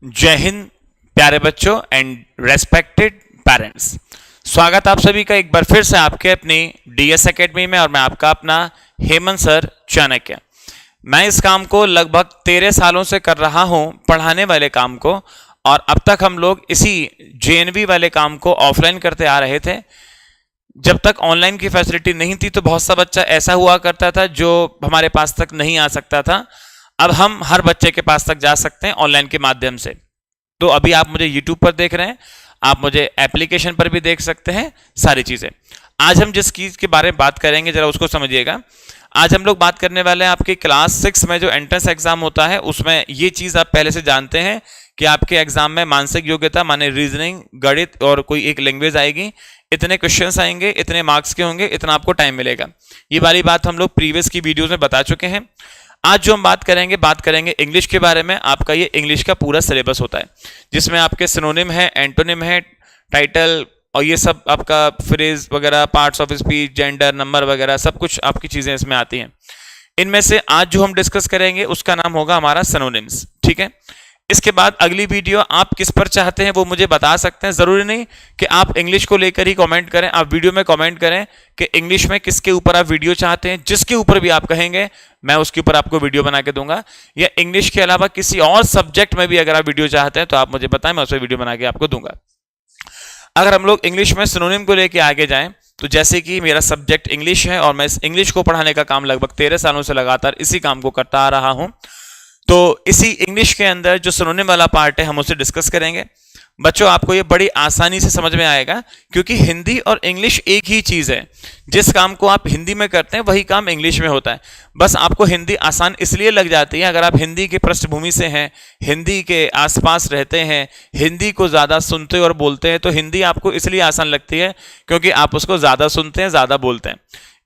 जय हिंद प्यारे बच्चों एंड रेस्पेक्टेड पेरेंट्स। स्वागत आप सभी का एक बार फिर से आपके अपनी डीएस एकेडमी में और मैं आपका अपना हेमंत सर चाणक्य। मैं इस काम को लगभग 13 सालों से कर रहा हूं, पढ़ाने वाले काम को, और अब तक हम लोग इसी जेएनवी वाले काम को ऑफलाइन करते आ रहे थे। जब तक ऑनलाइन की फैसिलिटी नहीं थी तो बहुत सा बच्चा ऐसा हुआ करता था जो हमारे पास तक नहीं आ सकता था। अब हम हर बच्चे के पास तक जा सकते हैं ऑनलाइन के माध्यम से। तो अभी आप मुझे YouTube पर देख रहे हैं, आप मुझे एप्लीकेशन पर भी देख सकते हैं, सारी चीजें। आज हम जिस चीज के बारे में बात करेंगे जरा उसको समझिएगा। आज हम लोग बात करने वाले हैं आपके क्लास 6 में जो एंट्रेंस एग्जाम होता है उसमें ये चीज आप पहले से जानते हैं कि आपके एग्जाम में मानसिक योग्यता माने रीजनिंग, गणित और कोई एक लैंग्वेज आएगी, इतने क्वेश्चंस आएंगे, इतने मार्क्स के होंगे, इतना आपको टाइम मिलेगा। ये वाली बात हम लोग प्रीवियस की वीडियोस में बता चुके हैं। आज जो हम बात करेंगे इंग्लिश के बारे में। आपका ये इंग्लिश का पूरा सिलेबस होता है जिसमें आपके सिनोनिम है, एंटोनिम है, टाइटल और ये सब आपका फ्रेज वगैरह, parts of speech, gender, number वगैरह सब कुछ आपकी चीजें इसमें आती हैं। इनमें से आज जो हम डिस्कस करेंगे उसका नाम होगा हमारा सिनोनिम्स, ठीक है। इसके बाद अगली वीडियो आप किस पर चाहते हैं वो मुझे बता सकते हैं। जरूरी नहीं कि आप इंग्लिश को लेकर ही कमेंट करें, आप वीडियो में कमेंट करें कि इंग्लिश में किसके ऊपर आप वीडियो चाहते हैं। जिसके ऊपर भी आप कहेंगे मैं उसके ऊपर आपको वीडियो बना के दूंगा, या इंग्लिश के अलावा किसी और सब्जेक्ट में भी अगर आप वीडियो चाहते हैं तो आप मुझे बताएं, मैं उस पर वीडियो बना के आपको दूंगा। अगर हम लोग इंग्लिश में सिनोनिम को लेकर आगे जाएं तो जैसे कि मेरा सब्जेक्ट इंग्लिश है और मैं इस इंग्लिश को पढ़ाने का काम लगभग 13 सालों से लगातार इसी काम को करता आ रहा हूं, तो इसी इंग्लिश के अंदर जो सिनोनिम वाला पार्ट है हम उसे डिस्कस करेंगे। बच्चों आपको ये बड़ी आसानी से समझ में आएगा क्योंकि हिंदी और इंग्लिश एक ही चीज है। जिस काम को आप हिंदी में करते हैं वही काम इंग्लिश में होता है। बस आपको हिंदी आसान इसलिए लग जाती है, अगर आप हिंदी की पृष्ठभूमि से हैं, हिंदी के आसपास रहते हैं, हिंदी को ज्यादा सुनते और बोलते हैं, तो हिंदी आपको इसलिए आसान लगती है क्योंकि आप उसको ज्यादा सुनते हैं, ज्यादा बोलते हैं।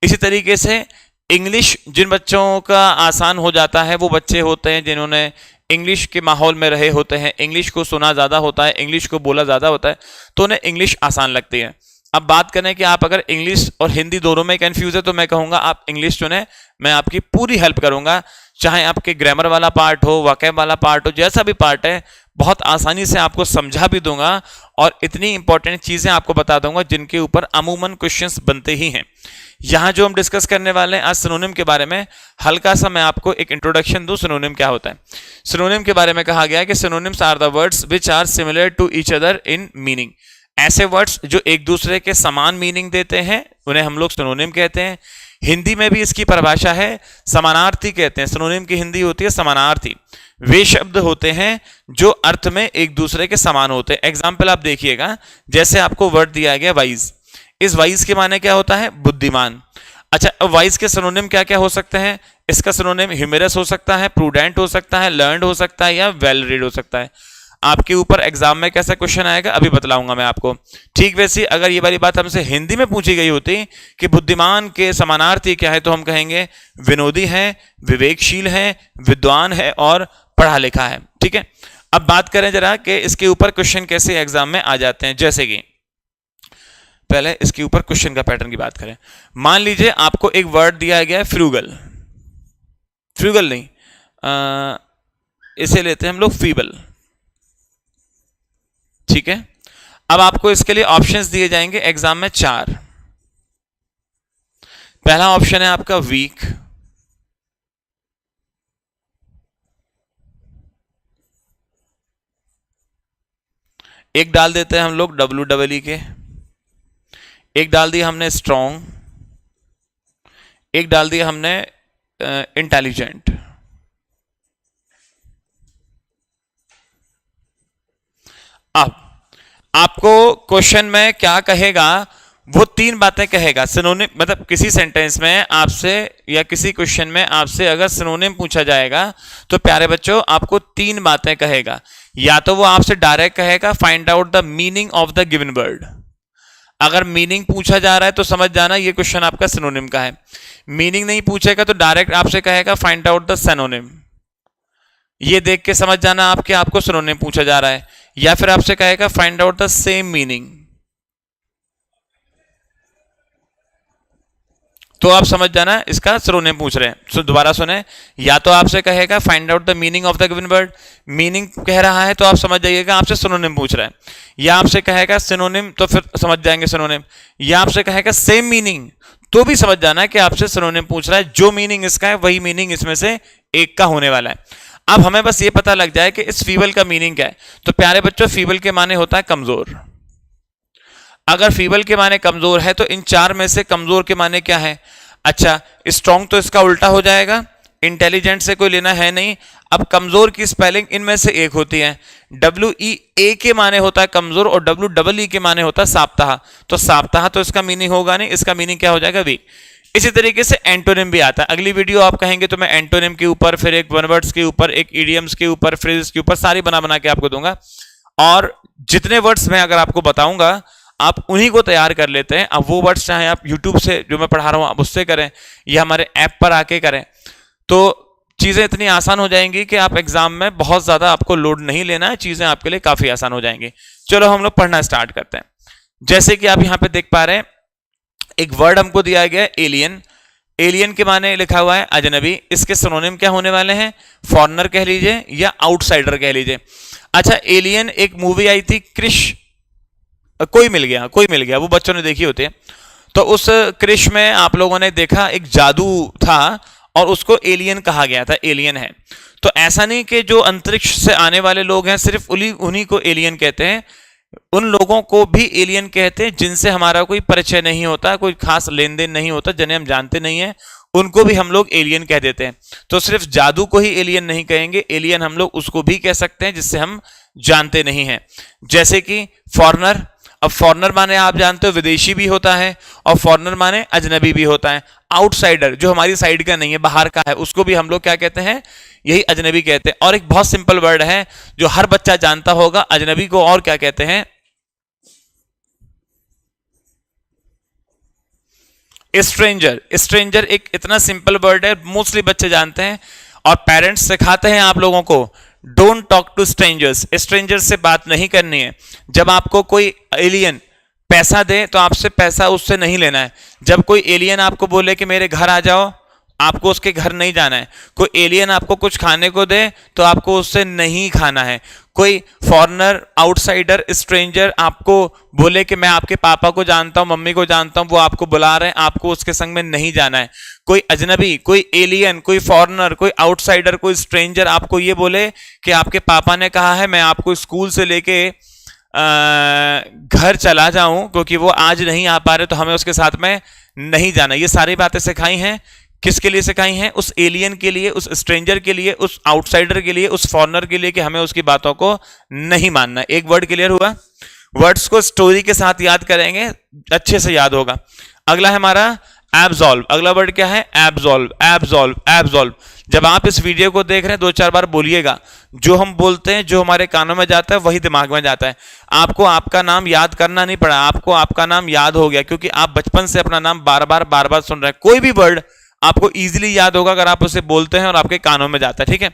इसी तरीके से इंग्लिश जिन बच्चों का आसान हो जाता है वो बच्चे होते हैं जिन्होंने इंग्लिश के माहौल में रहे होते हैं, इंग्लिश को सुना ज्यादा होता है, इंग्लिश को बोला ज्यादा होता है, तो उन्हें इंग्लिश आसान लगती है। अब बात करें कि आप अगर इंग्लिश और हिंदी दोनों में कंफ्यूज है तो मैं कहूंगा आप इंग्लिश चुनें, मैं आपकी पूरी हेल्प करूंगा। चाहे आपके ग्रामर वाला पार्ट हो, वोकैब वाला पार्ट हो, जैसा भी पार्ट है बहुत आसानी से आपको समझा भी दूंगा और इतनी इंपॉर्टेंट चीजें आपको बता दूंगा जिनके ऊपर अमूमन क्वेश्चंस बनते ही हैं। यहां जो हम डिस्कस करने वाले हैं आज सिनोनिम के बारे में, हल्का सा मैं आपको एक इंट्रोडक्शन दूं सिनोनिम क्या होता है। सिनोनिम के बारे में कहा गया है कि synonyms are the words which are similar to each other in meaning. ऐसे वर्ड्स जो एक दूसरे के समान मीनिंग देते हैं उन्हें हम लोग सिनोनिम कहते हैं। हिंदी में भी इसकी परिभाषा है, समानार्थी कहते हैं। सिनोनिम की हिंदी होती है समानार्थी। वे शब्द होते हैं जो अर्थ में एक दूसरे के समान होते हैं। एग्जाम्पल आप देखिएगा, जैसे आपको वर्ड दिया गया वाइज, इस वाइज के माने क्या होता है? बुद्धिमान। अच्छा, वाइज के सिनोनिम क्या क्या हो सकते हैं? इसका सिनोनिम ह्यूमरस हो सकता है, प्रूडेंट हो सकता है, लर्नड हो सकता है या वेल रीड हो सकता है। आपके ऊपर एग्जाम में कैसा क्वेश्चन आएगा अभी बतलाऊंगा मैं आपको। ठीक वैसी अगर ये वाली बात हमसे हिंदी में पूछी गई होती कि बुद्धिमान के समानार्थी क्या है, तो हम कहेंगे विनोदी है, विवेकशील है, विद्वान है और पढ़ा लिखा है। ठीक है, अब बात करें जरा कि इसके ऊपर क्वेश्चन कैसे एग्जाम में आ जाते हैं। जैसे कि पहले इसके ऊपर क्वेश्चन का पैटर्न की बात करें। मान लीजिए आपको एक वर्ड दिया गया है फ्रूगल, फ्रूगल नहीं, इसे लेते हैं हम लोग फीबल। ठीक है, अब आपको इसके लिए ऑप्शंस दिए जाएंगे एग्जाम में 4। पहला ऑप्शन है आपका वीक, एक डाल देते हैं हम लोग WEE के, एक डाल दिया हमने स्ट्रॉन्ग, एक डाल दिया हमने इंटेलिजेंट। अब आपको क्वेश्चन में क्या कहेगा, वो 3 बातें कहेगा। सिनोनिम मतलब किसी सेंटेंस में आपसे या किसी क्वेश्चन में आपसे अगर सिनोनिम पूछा जाएगा तो प्यारे बच्चों आपको 3 बातें कहेगा। या तो वो आपसे डायरेक्ट कहेगा find out the meaning of the given word. अगर मीनिंग पूछा जा रहा है तो समझ जाना ये क्वेश्चन आपका सिनोनिम का है। मीनिंग नहीं पूछेगा तो डायरेक्ट आपसे कहेगा फाइंड आउट द सिनोनिम। ये देख के समझ जाना आपके आपको सिनोनिम पूछा जा रहा है। या फिर आपसे कहेगा find out the same meaning. तो आप समझ जाना इसका सिनोनिम पूछ रहे हैं। तो दोबारा सुने, या तो आपसे कहेगा find out the meaning of the given word, meaning कह रहा है तो आप समझ जाइएगा आपसे सिनोनिम पूछ रहा है, या आपसे कहेगा सिनोनिम तो फिर समझ जाएंगे सिनोनिम, या आपसे कहेगा सेम मीनिंग तो भी समझ जाना है कि आपसे सिनोनिम पूछ रहा है। जो मीनिंग इसका है वही मीनिंग इसमें से एक का होने वाला है। अब हमें बस ये पता लग जाए कि इस फीबल का मीनिंग क्या है। तो प्यारे बच्चों, फीबल के माने होता है कमजोर। अगर फीबल के माने कमजोर है तो इन चार में से कमजोर के माने क्या है? अच्छा, स्ट्रॉन्ग तो इसका उल्टा हो जाएगा, इंटेलिजेंट से कोई लेना है नहीं। अब कमजोर की स्पेलिंग इनमें से एक होती है। WEA के माने होता है कमजोर और WEE के माने होता है साप्ताह। तो साप्ताह तो इसका मीनिंग होगा नहीं, इसका मीनिंग क्या हो जाएगा? वीक। इसी तरीके से एंटोनिम भी आता है। अगली वीडियो आप कहेंगे तो मैं एंटोनिम के ऊपर, फिर एक वन वर्ड्स के ऊपर, एक इडियम्स के ऊपर, फ्रेजेस के ऊपर सारी बना बना के आपको दूंगा। और जितने वर्ड्स मैं अगर आपको बताऊंगा आप उन्हीं को तैयार कर लेते हैं। अब वो वर्ड्स चाहे आप यूट्यूब से जो मैं पढ़ा रहा हूं आप उससे करें या हमारे ऐप पर आके करें, तो चीजें इतनी आसान हो जाएंगी कि आप एग्जाम में बहुत ज्यादा आपको लोड नहीं लेना है, चीजें आपके लिए काफी आसान हो जाएंगी। चलो हम लोग पढ़ना स्टार्ट करते हैं। जैसे कि आप यहां पे देख पा रहे हैं, एक वर्ड हमको दिया गया है एलियन। एलियन के माने लिखा हुआ है अजनबी। इसके सिनोनिम क्या होने वाले हैं? फॉरेनर कह लीजिए या आउटसाइडर कह लीजिए। अच्छा, एलियन एक मूवी आई थी क्रिश, कोई मिल गया, वो बच्चों ने देखी होती है। तो उस क्रिश में आप लोगों ने देखा एक जादू था और उसको एलियन कहा गया था, एलियन है। तो ऐसा नहीं कि जो अंतरिक्ष से आने वाले लोग हैं सिर्फ उन्हीं को एलियन कहते हैं, उन लोगों को भी एलियन कहते हैं जिनसे हमारा कोई परिचय नहीं होता, कोई खास लेन देन नहीं होता, जिन्हें हम जानते नहीं है, उनको भी हम लोग एलियन कह देते हैं। तो सिर्फ जादू को ही एलियन नहीं कहेंगे, एलियन हम लोग उसको भी कह सकते हैं जिससे हम जानते नहीं हैं। जैसे कि फॉरेनर। अब फॉरेनर माने आप जानते हो विदेशी भी होता है और फॉरेनर माने अजनबी भी होता है। आउटसाइडर जो हमारी साइड का नहीं है, बाहर का है, उसको भी हम लोग क्या कहते हैं? यही अजनबी कहते हैं। और एक बहुत सिंपल वर्ड है जो हर बच्चा जानता होगा, अजनबी को और क्या कहते हैं? स्ट्रेंजर। स्ट्रेंजर एक इतना सिंपल वर्ड है, मोस्टली बच्चे जानते हैं और पेरेंट्स सिखाते हैं आप लोगों को, don't talk to strangers. Strangers से बात नहीं करनी है। जब आपको कोई एलियन पैसा दे तो आपसे पैसा उससे नहीं लेना है। जब कोई एलियन आपको बोले कि मेरे घर आ जाओ, आपको उसके घर नहीं जाना है। कोई एलियन आपको कुछ खाने को दे तो आपको उससे नहीं खाना है। कोई फॉरेनर, आउटसाइडर, स्ट्रेंजर आपको बोले कि मैं आपके पापा को जानता हूं, मम्मी को जानता हूं, वो आपको बुला रहे हैं, आपको उसके संग में नहीं जाना है। कोई अजनबी, कोई एलियन, कोई फॉरेनर, कोई आउटसाइडर, कोई स्ट्रेंजर आपको ये बोले कि आपके पापा ने कहा है मैं आपको स्कूल से लेके घर चला जाऊं क्योंकि वो आज नहीं आ पा रहे तो हमें उसके साथ में नहीं जाना। ये सारी बातें सिखाई हैं, किसके लिए सिखाई हैं? उस एलियन के लिए, उस स्ट्रेंजर के लिए, उस आउटसाइडर के लिए, उस फॉरेनर के लिए कि हमें उसकी बातों को नहीं मानना। एक वर्ड क्लियर हुआ? वर्ड्स को स्टोरी के साथ याद करेंगे, अच्छे से याद होगा। अगला है हमारा एब्सॉल्व। अगला वर्ड क्या है? एब्सॉल्व। Absolve, absolve. जब आप इस वीडियो को देख रहे हैं 2-4 बार बोलिएगा। जो हम बोलते हैं, जो हमारे कानों में जाता है वही दिमाग में जाता है। आपको आपका नाम याद करना नहीं पड़ा, आपको आपका नाम याद हो गया क्योंकि आप बचपन से अपना नाम बार बार सुन रहे हैं। कोई भी वर्ड आपको इजीली याद होगा अगर आप उसे बोलते हैं और आपके कानों में जाता है। ठीक है?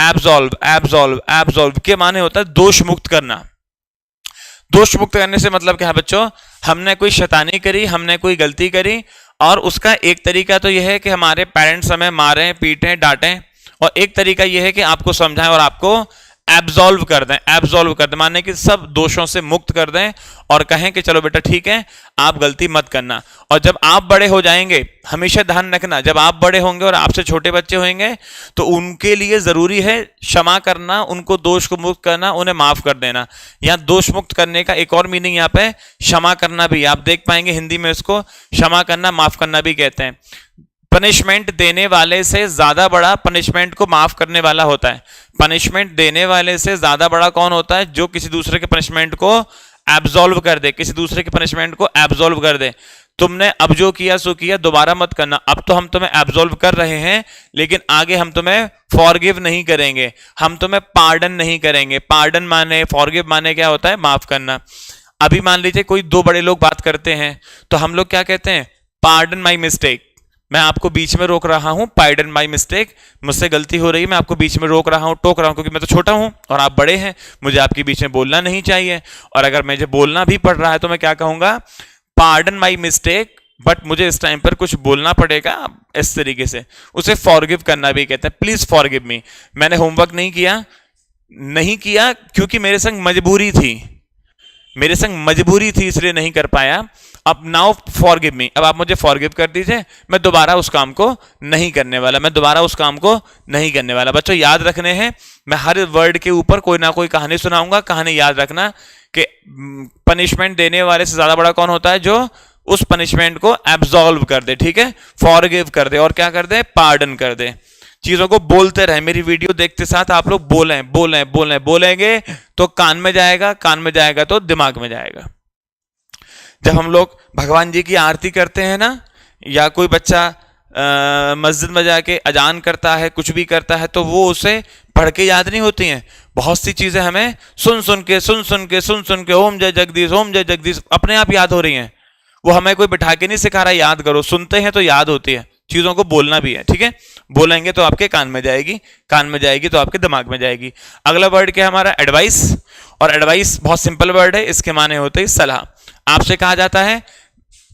एब्सॉल्व, एब्सॉल्व, एब्सॉल्व के माने होता है दोष मुक्त करना। दोष मुक्त करने से मतलब क्या है बच्चों? हमने कोई शैतानी करी, हमने कोई गलती करी और उसका एक तरीका तो यह है कि हमारे पेरेंट्स हमें मारें, पीटें, डांटें, और एक तरीका यह है कि आपको समझाएं और आपको एब्सॉल्व कर दें। एब्सॉल्व कर दें माने कि सब दोषों से मुक्त कर दें और कहें कि चलो बेटा ठीक है, आप गलती मत करना। और जब आप बड़े हो जाएंगे, हमेशा ध्यान रखना, जब आप बड़े होंगे और आपसे छोटे बच्चे होंगे तो उनके लिए जरूरी है क्षमा करना, उनको दोष को मुक्त करना, उन्हें माफ कर देना। यहाँ दोष मुक्त करने का एक और मीनिंग यहाँ पे क्षमा करना भी, आप देख पाएंगे हिंदी में इसको क्षमा करना, माफ करना भी कहते हैं। पनिशमेंट देने वाले से ज्यादा बड़ा पनिशमेंट को माफ करने वाला होता है। पनिशमेंट देने वाले से ज्यादा बड़ा कौन होता है? जो किसी दूसरे के पनिशमेंट को एब्सॉल्व कर दे, किसी दूसरे के पनिशमेंट को एब्सॉल्व कर दे। तुमने अब जो किया सो किया, दोबारा मत करना। अब तो हम तुम्हें एब्सॉल्व कर रहे हैं लेकिन आगे हम तुम्हें फॉरगिव नहीं करेंगे, हम तुम्हें पार्डन नहीं करेंगे। पार्डन माने, फॉरगिव माने क्या होता है? माफ करना। अभी मान लीजिए कोई दो बड़े लोग बात करते हैं तो हम लोग क्या कहते हैं? Pardon my mistake. मैं आपको बीच में रोक रहा हूं, पार्डन माई मिस्टेक, मुझसे गलती हो रही है, मैं आपको बीच में रोक रहा हूं, टोक रहा हूं क्योंकि मैं तो छोटा हूं और आप बड़े हैं, मुझे आपके बीच में बोलना नहीं चाहिए। और अगर मुझे बोलना भी पड़ रहा है तो मैं क्या कहूंगा? पार्डन माई मिस्टेक, बट मुझे इस टाइम पर कुछ बोलना पड़ेगा, इस तरीके से। उसे फॉरगिव करना भी कहते हैं, प्लीज फॉरगिव मी। मैंने होमवर्क नहीं किया क्योंकि मेरे संग मजबूरी थी, इसलिए नहीं कर पाया। अब नाउ फॉरगिव मी, अब आप मुझे फॉरगिव कर दीजिए, मैं दोबारा उस काम को नहीं करने वाला। बच्चों याद रखने हैं, मैं हर वर्ड के ऊपर कोई ना कोई कहानी सुनाऊंगा। कहानी याद रखना कि पनिशमेंट देने वाले से ज्यादा बड़ा कौन होता है? जो उस पनिशमेंट को एब्सॉल्व कर दे, ठीक है, फॉरगिव कर दे और क्या कर दे? पार्डन कर दे। चीजों को बोलते रहे, मेरी वीडियो देखते साथ आप लोग बोलेंगे तो कान में जाएगा तो दिमाग में जाएगा। जब हम लोग भगवान जी की आरती करते हैं ना, या कोई बच्चा मस्जिद में जाके अजान करता है, कुछ भी करता है, तो वो उसे पढ़ के याद नहीं होती हैं। बहुत सी चीजें हमें सुन सुन के ओम जय जगदीश अपने आप याद हो रही हैं। वो हमें कोई बिठा के नहीं सिखा रहा याद करो, सुनते हैं तो याद होती है। चीजों को बोलना भी है, ठीक है, बोलेंगे तो आपके कान में जाएगी तो आपके दिमाग में जाएगी। अगला वर्ड क्या है हमारा? एडवाइस। और एडवाइस बहुत सिंपल वर्ड है, इसके माने होते हैं सलाह। आपसे कहा जाता है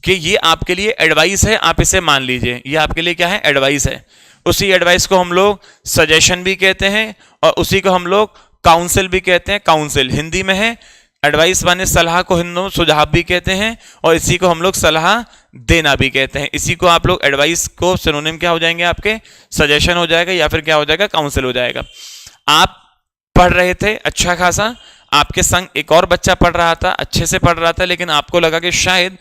कि ये आपके लिए एडवाइस है, आप इसे मान लीजिए, ये आपके लिए क्या है? एडवाइस है। उसी एडवाइस को हम लोग सजेशन भी कहते हैं और उसी को हम लोग काउंसिल भी कहते हैं। काउंसिल हिंदी में है, एडवाइस माने सलाह को हिंदी में सुझाव भी कहते हैं और इसी को हम लोग सलाह देना भी कहते हैं। इसी को आप लोग एडवाइस को सिनोनिम क्या हो जाएंगे आपके? सजेशन हो जाएगा या फिर क्या हो जाएगा? काउंसिल हो जाएगा। आप पढ़ रहे थे अच्छा खासा, आपके संग एक और बच्चा पढ़ रहा था, अच्छे से पढ़ रहा था, लेकिन आपको लगा कि शायद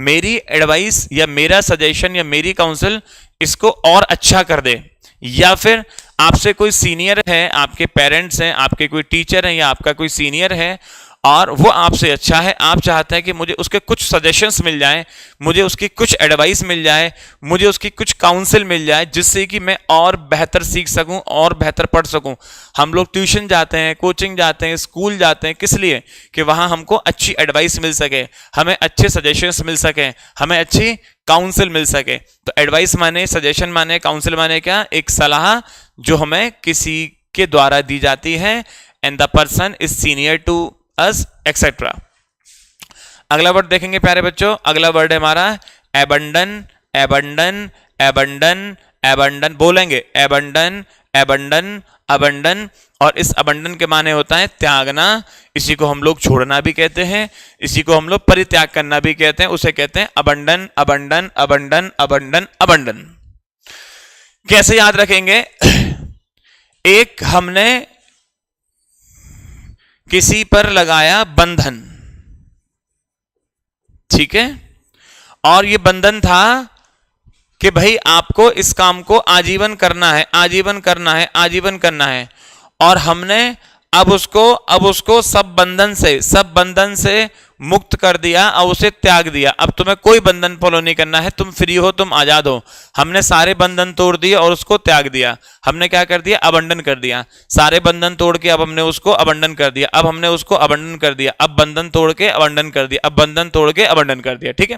मेरी एडवाइस या मेरा सजेशन या मेरी काउंसिल इसको और अच्छा कर दे, या फिर आपसे कोई सीनियर है, आपके पेरेंट्स हैं, आपके कोई टीचर हैं या आपका कोई सीनियर है और वो आपसे अच्छा है, आप चाहते हैं कि मुझे उसके कुछ सजेशंस मिल जाएं, मुझे उसकी कुछ एडवाइस मिल जाए, मुझे उसकी कुछ काउंसिल मिल जाए, जिससे कि मैं और बेहतर सीख सकूं और बेहतर पढ़ सकूं। हम लोग ट्यूशन जाते हैं, कोचिंग जाते हैं, स्कूल जाते हैं, किस लिए? कि वहां हमको अच्छी एडवाइस मिल सके, हमें अच्छे सजेशंस मिल सके, हमें अच्छी काउंसिल मिल सके। तो एडवाइस माने, सजेशन माने, काउंसिल माने क्या? एक सलाह जो हमें किसी के द्वारा दी जाती है, and the person is senior to us etcetera. अगला वर्ड देखेंगे प्यारे बच्चों, अगला वर्ड है हमारा एबंडन। एबंडन एबंडन एबंडन बोलेंगे, एबंडन एबंडन अबंडन। और इस अबंडन के माने होता है त्यागना। इसी को हम लोग छोड़ना भी कहते हैं, इसी को हम लोग परित्याग करना भी कहते हैं, उसे कहते हैं abandon abandon abandon abandon abandon. कैसे याद रखेंगे? एक हमने किसी पर लगाया बंधन, ठीक है, और ये बंधन था कि भाई आपको इस काम को आजीवन करना है, आजीवन करना है, आजीवन करना है। और हमने अब उसको सब बंधन से मुक्त कर दिया और उसे त्याग दिया। अब तुम्हें कोई बंधन फॉलो नहीं करना है, तुम फ्री हो, तुम आजाद हो। हमने सारे बंधन तोड़ दिए और उसको त्याग दिया। हमने क्या कर दिया? अबंडन कर दिया। सारे बंधन तोड़ के अब हमने उसको अबंडन कर दिया, अब हमने उसको अबंडन कर दिया, अब बंधन तोड़ के अबंडन कर दिया, अब बंधन तोड़ के अबंडन कर दिया, ठीक है।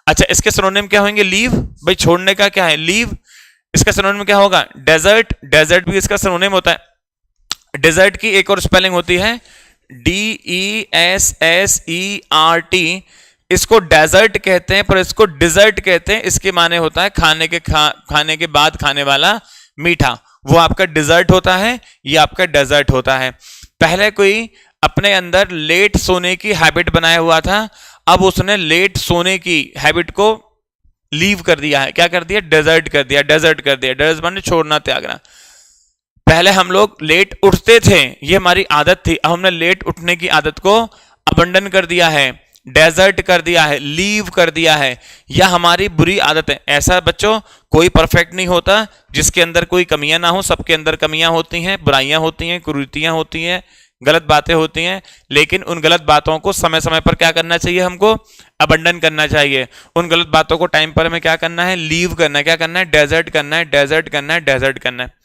अच्छा, इसके सिनोनिम क्या होंगे? लीव। भाई छोड़ने का क्या है? लीव। इसका सिनोनिम क्या होगा? डेजर्ट। डेजर्ट भी इसका सिनोनिम होता है। डेजर्ट की एक और स्पेलिंग होती है DESSERT। इसको डेजर्ट कहते हैं पर इसको डिजर्ट कहते हैं। इसके माने होता है खाने के बाद खाने वाला मीठा, वो आपका डिजर्ट होता है, ये आपका डेजर्ट होता है। पहले कोई अपने अंदर लेट सोने की हैबिट बनाया हुआ था, अब उसने लेट सोने की हैबिट को लीव कर दिया है। क्या कर दिया? डेजर्ट कर दिया। डेजर्ट कर दिया, डेजर्ट माने छोड़ना, त्यागना। पहले हम लोग लेट उठते थे, ये हमारी आदत थी, अब हमने लेट उठने की आदत को अबंडन कर दिया है, डेजर्ट कर दिया है, लीव कर दिया है। यह हमारी बुरी आदत है। ऐसा बच्चों कोई परफेक्ट नहीं होता जिसके अंदर कोई कमियां ना हो, सबके अंदर कमियां होती हैं, बुराइयां होती हैं, कुरीतियां होती हैं, गलत बातें होती हैं। लेकिन उन गलत बातों को समय समय पर क्या करना चाहिए? हमको अबंडन करना चाहिए। उन गलत बातों को टाइम पर हमें क्या करना है? लीव करना है। क्या करना है? डेजर्ट करना है, डेजर्ट करना है, डेजर्ट करना है।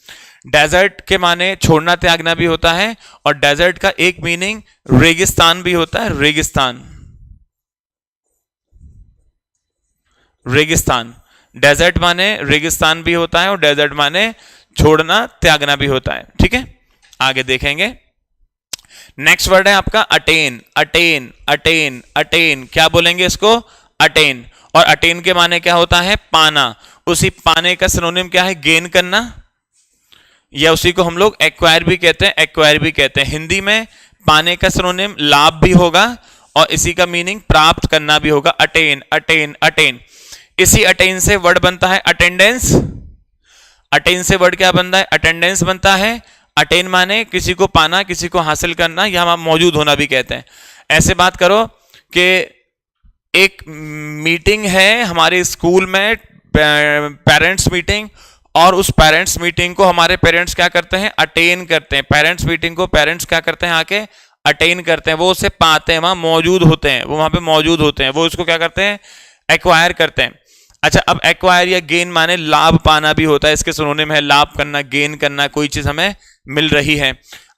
डेजर्ट के माने छोड़ना त्यागना भी होता है और डेजर्ट का एक मीनिंग रेगिस्तान भी होता है। रेगिस्तान, रेगिस्तान। डेजर्ट माने रेगिस्तान भी होता है और डेजर्ट माने छोड़ना त्यागना भी होता है, ठीक है। आगे देखेंगे, नेक्स्ट वर्ड है आपका अटेन। अटेन अटेन अटेन, क्या बोलेंगे इसको? अटेन। और अटेन के माने क्या होता है? पाना। उसी पाने का सिनोनिम क्या है? गेन करना, या उसी को हम लोग एक्वायर भी कहते हैं, एक्वायर भी कहते हैं। हिंदी में पाने का सिनोनिम लाभ भी होगा और इसी का मीनिंग प्राप्त करना भी होगा। Attain, attain, attain. इसी अटेन से वर्ड बनता है अटेंडेंस। अटेन से वर्ड क्या बनता है? अटेंडेंस बनता है। अटेन माने किसी को पाना, किसी को हासिल करना, या हम मौजूद होना भी कहते हैं। ऐसे बात करो कि एक मीटिंग है हमारे स्कूल में, पेरेंट्स मीटिंग, और उस पेरेंट्स मीटिंग को हमारे पेरेंट्स क्या करते हैं? अटेन करते हैं। पेरेंट्स मीटिंग को पेरेंट्स क्या करते हैं? आके अटेन करते हैं, वो उसे पाते हैं, वहां मौजूद होते हैं, वो वहां पे मौजूद होते हैं, वो इसको क्या करते हैं? एक्वायर करते हैं। अच्छा, अब एक्वायर या गेन माने लाभ पाना भी होता है। इसके सिनोनिम है लाभ करना, गेन करना, कोई चीज हमें मिल रही है।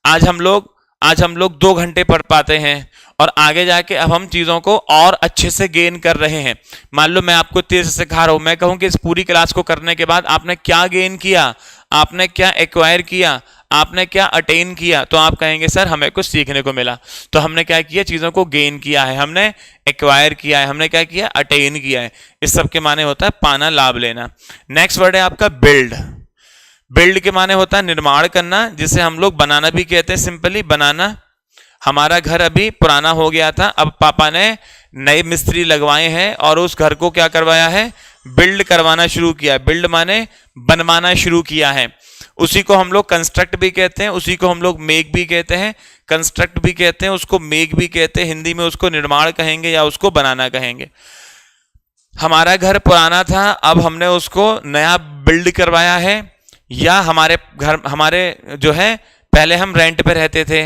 आज हम लोग 2 घंटे पढ़ पाते हैं और आगे जाके अब हम चीजों को और अच्छे से गेन कर रहे हैं। मान लो मैं आपको तेज से सिखा रहा हूं, मैं कहूं कि इस पूरी क्लास को करने के बाद आपने क्या गेन किया, आपने क्या एक्वायर किया, आपने क्या अटेन किया, तो आप कहेंगे सर हमें कुछ सीखने को मिला। तो हमने क्या किया? चीजों को गेन किया है, हमने एक्वायर किया है, हमने क्या किया? अटेन किया है। इस सब के माने होता है पाना, लाभ लेना। नेक्स्ट वर्ड है आपका बिल्ड। बिल्ड के माने होता है निर्माण करना, जिसे हम लोग बनाना भी कहते हैं, सिंपली बनाना। हमारा घर अभी पुराना हो गया था, अब पापा ने नए मिस्त्री लगवाए हैं और उस घर को क्या करवाया है? बिल्ड करवाना शुरू किया। बिल्ड माने बनवाना शुरू किया है। उसी को हम लोग कंस्ट्रक्ट भी कहते हैं, उसी को हम लोग मेक भी कहते हैं, कंस्ट्रक्ट भी कहते हैं, उसको मेक भी कहते हैं। हिंदी में उसको निर्माण कहेंगे या उसको बनाना कहेंगे। हमारा घर पुराना था, अब हमने उसको नया बिल्ड करवाया है। या हमारे जो है पहले हम रेंट पे रहते थे,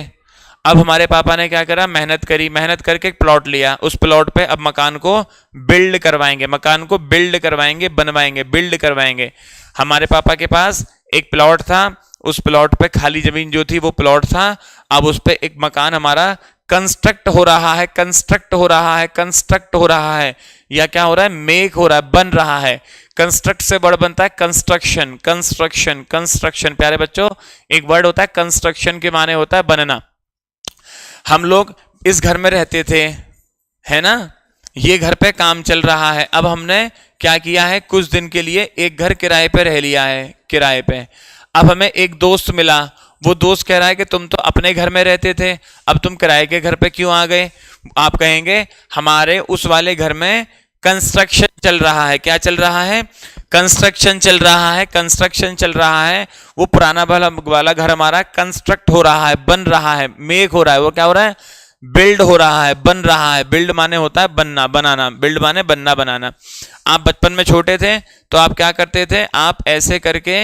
अब हमारे पापा ने क्या करा? मेहनत करी, मेहनत करके एक प्लॉट लिया, उस प्लॉट पे अब मकान को बिल्ड करवाएंगे, मकान को बिल्ड करवाएंगे, बनवाएंगे, बिल्ड करवाएंगे। हमारे पापा के पास एक प्लॉट था, उस प्लॉट पे खाली जमीन जो थी वो प्लॉट था, अब उस पे एक मकान हमारा कंस्ट्रक्ट हो रहा है, कंस्ट्रक्ट हो रहा है, कंस्ट्रक्ट हो रहा है, या क्या हो रहा है? मेक हो रहा है, बन रहा है। कंस्ट्रक्ट से वर्ड बनता है कंस्ट्रक्शन, कंस्ट्रक्शन, कंस्ट्रक्शन। प्यारे बच्चों, एक वर्ड होता है कंस्ट्रक्शन के माने होता है बनना। हम लोग इस घर में रहते थे, है ना, ये घर पे काम चल रहा है, अब हमने क्या किया है? कुछ दिन के लिए एक घर किराए पे रह लिया है, किराए पे। अब हमें एक दोस्त मिला, वो दोस्त कह रहा है कि तुम तो अपने घर में रहते थे, अब तुम किराए के घर पे क्यों आ गए? आप कहेंगे हमारे उस वाले घर में कंस्ट्रक्शन चल रहा है। क्या चल रहा है? कंस्ट्रक्शन चल रहा है, कंस्ट्रक्शन चल रहा है। वो पुराना वाला घर हमारा कंस्ट्रक्ट हो रहा है, बन रहा है, मेक हो रहा है। वो क्या हो रहा है? बिल्ड हो रहा है, बन रहा है। बिल्ड माने होता है बनना, बनाना। बिल्ड माने बनना, बनाना। आप बचपन में छोटे थे तो आप क्या करते थे? आप ऐसे करके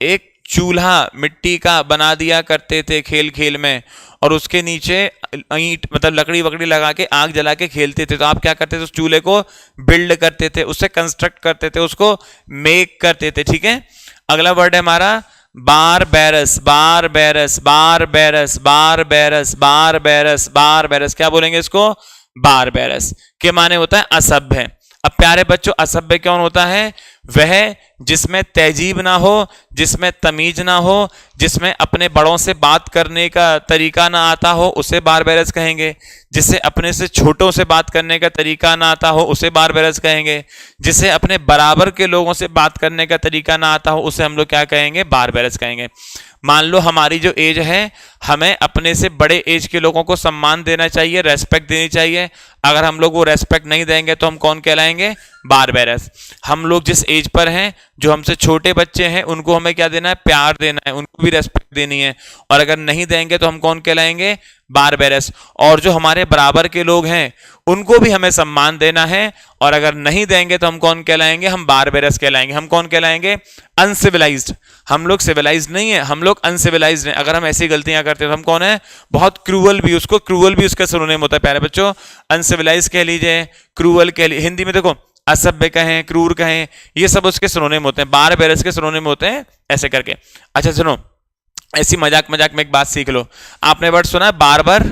एक चूल्हा मिट्टी का बना दिया करते थे खेल खेल में, और उसके नीचे ईंट मतलब लकड़ी वकड़ी लगा के आग जला के खेलते थे। तो आप क्या करते थे? उस चूल्हे को बिल्ड करते थे, उससे कंस्ट्रक्ट करते थे, उसको मेक करते थे। ठीक है, अगला वर्ड है हमारा बार बैरस, बार बैरस, बार बैरस, बार बैरस, बार बैरस, बार बैरस। क्या बोलेंगे इसको? बार बैरस के माने होता है असभ्य। अब प्यारे बच्चों, असभ्य कौन होता है? वह जिसमें तहजीब ना हो, जिसमें तमीज ना हो, जिसमें अपने बड़ों से बात करने का तरीका ना आता हो, उसे बारबेरस कहेंगे। जिसे अपने से छोटों से बात करने का तरीका ना आता हो, उसे बारबेरस कहेंगे। जिसे अपने बराबर के लोगों से बात करने का तरीका ना आता हो, उसे हम लोग क्या कहेंगे? बारबेरस कहेंगे। मान लो हमारी जो एज है, हमें अपने से बड़े एज के लोगों को सम्मान देना चाहिए, रेस्पेक्ट देनी चाहिए। अगर हम लोग वो रेस्पेक्ट नहीं देंगे तो हम कौन कहलाएंगे? बारबेरस। हम लोग जिस एज पर हैं, जो हमसे छोटे बच्चे हैं, उनको हमें क्या देना है? प्यार देना है, उनको भी रेस्पेक्ट देनी है। और अगर नहीं देंगे तो हम कौन कहलाएंगे? बारबेरस। और जो हमारे बराबर के लोग हैं, उनको भी हमें सम्मान देना है, और अगर नहीं देंगे तो हम कौन कहलाएंगे? हम बारबेरस कहलाएंगे। हम कौन कहलाएंगे? अनसिविलाइज्ड। हम लोग सिविलाइज्ड नहीं है, हम लोग अनसिविलाइज्ड हैं। अगर हम ऐसी गलतियां करते हैं तो हम कौन है? बहुत क्रूअल भी। उसको क्रूअल भी उसका सिनोनिम होता है प्यारे बच्चों। अनसिविलाइज्ड कह लीजिए, क्रूअल कह लीजिए। हिंदी में देखो, असभ्य कहें, क्रूर कहें, ये सब उसके सिनोनिम होते हैं, बारबेरस के सिनोनिम होते हैं, ऐसे करके। अच्छा सुनो, ऐसी मजाक मजाक में एक बात सीख लो। आपने वर्ड सुना है बारबर?